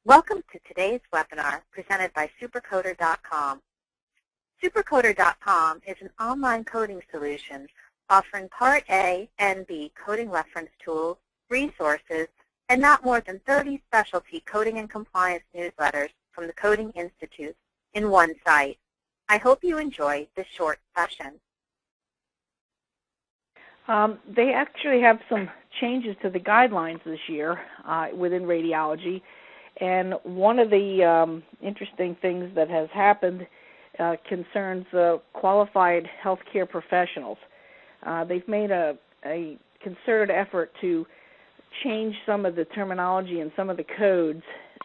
Welcome to today's webinar presented by supercoder.com. Supercoder.com is an online coding solution offering Part A and B coding reference tools, resources, and not more than 30 specialty coding and compliance newsletters from the Coding Institute in one site. I hope you enjoy this short session. They actually have some changes to the guidelines this year within radiology. And one of the interesting things that has happened concerns qualified healthcare professionals. They've made a concerted effort to change some of the terminology and some of the codes.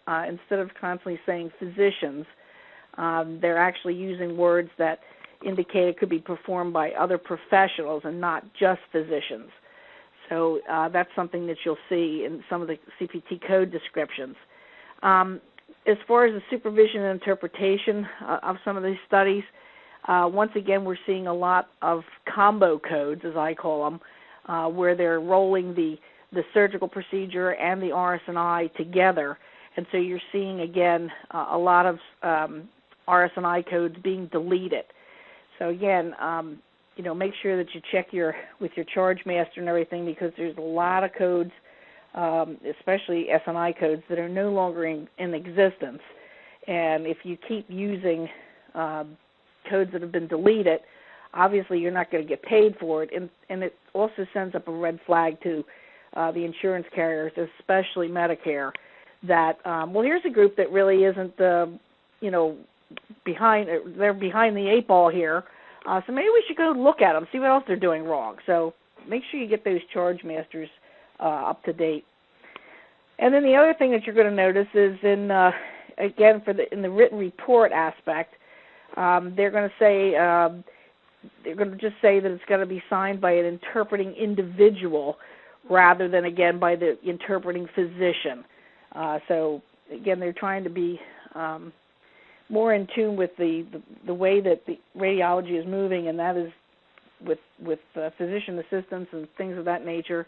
Instead of constantly saying physicians, they're actually using words that indicate it could be performed by other professionals and not just physicians. So that's something that you'll see in some of the CPT code descriptions. As far as the supervision and interpretation of some of these studies, once again we're seeing a lot of combo codes, as I call them, where they're rolling the surgical procedure and the RS&I together. And so you're seeing, again, a lot of RS&I codes being deleted. So again, make sure that you check with your charge master and everything, because there's a lot of codes, especially S&I codes, that are no longer in existence. And if you keep using codes that have been deleted, obviously you're not going to get paid for it. And it also sends up a red flag to the insurance carriers, especially Medicare, that, well, here's a group that really isn't, they're behind the eight ball here. So maybe we should go look at them, see what else they're doing wrong. So make sure you get those charge masters up to date. And then the other thing that you're going to notice is in the written report aspect, they're going to just say that it's going to be signed by an interpreting individual rather than, again, by the interpreting physician. So again, they're trying to be more in tune with the way that the radiology is moving, and that is with physician assistants and things of that nature.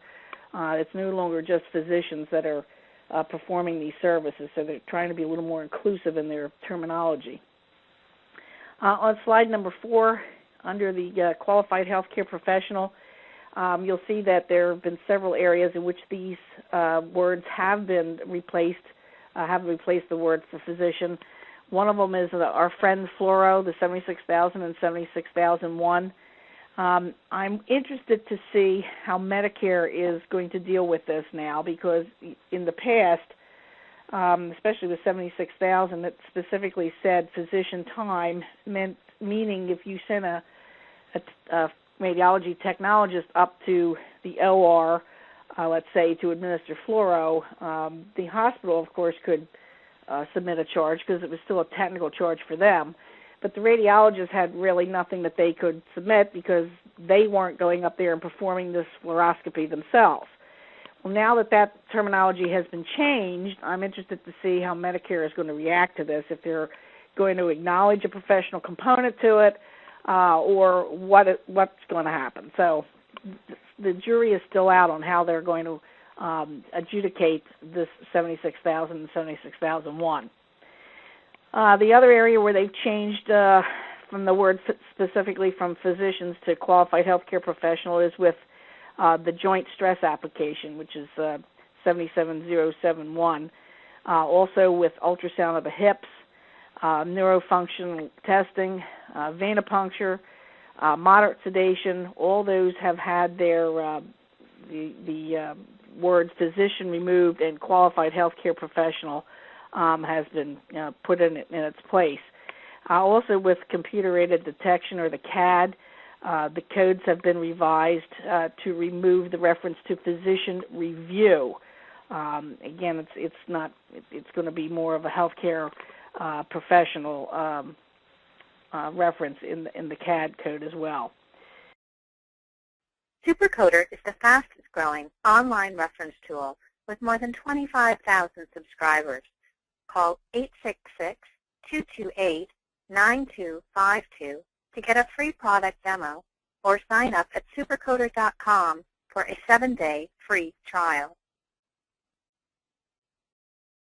It's no longer just physicians that are performing these services, so they're trying to be a little more inclusive in their terminology. On slide number 4, under the qualified healthcare professional, you'll see that there have been several areas in which these words have been replaced, the word for physician. One of them is our friend fluoro, the 76,000 and 76,001. I'm interested to see how Medicare is going to deal with this now, because in the past, especially with 76,000, it specifically said physician time, meaning if you sent a radiology technologist up to the OR, let's say, to administer fluoro, the hospital, of course, could submit a charge because it was still a technical charge for them. But the radiologists had really nothing that they could submit because they weren't going up there and performing this fluoroscopy themselves. Well, now that terminology has been changed, I'm interested to see how Medicare is going to react to this, if they're going to acknowledge a professional component to it, or what's going to happen. So the jury is still out on how they're going to adjudicate this 76,000 and 76,001. The other area where they've changed from the word specifically from physicians to qualified healthcare professional is with the joint stress application, which is 77071. Also with ultrasound of the hips, neurofunctional testing, venipuncture, moderate sedation. All those have had their the word physician removed, and qualified healthcare professional has been put in its place. Also with computer-aided detection, or the CAD, the codes have been revised to remove the reference to physician review. Again, it's going to be more of a healthcare professional reference in the CAD code as well. Supercoder is the fastest growing online reference tool with more than 25,000 subscribers. Call 866-228-9252 to get a free product demo, or sign up at supercoder.com for a 7-day free trial.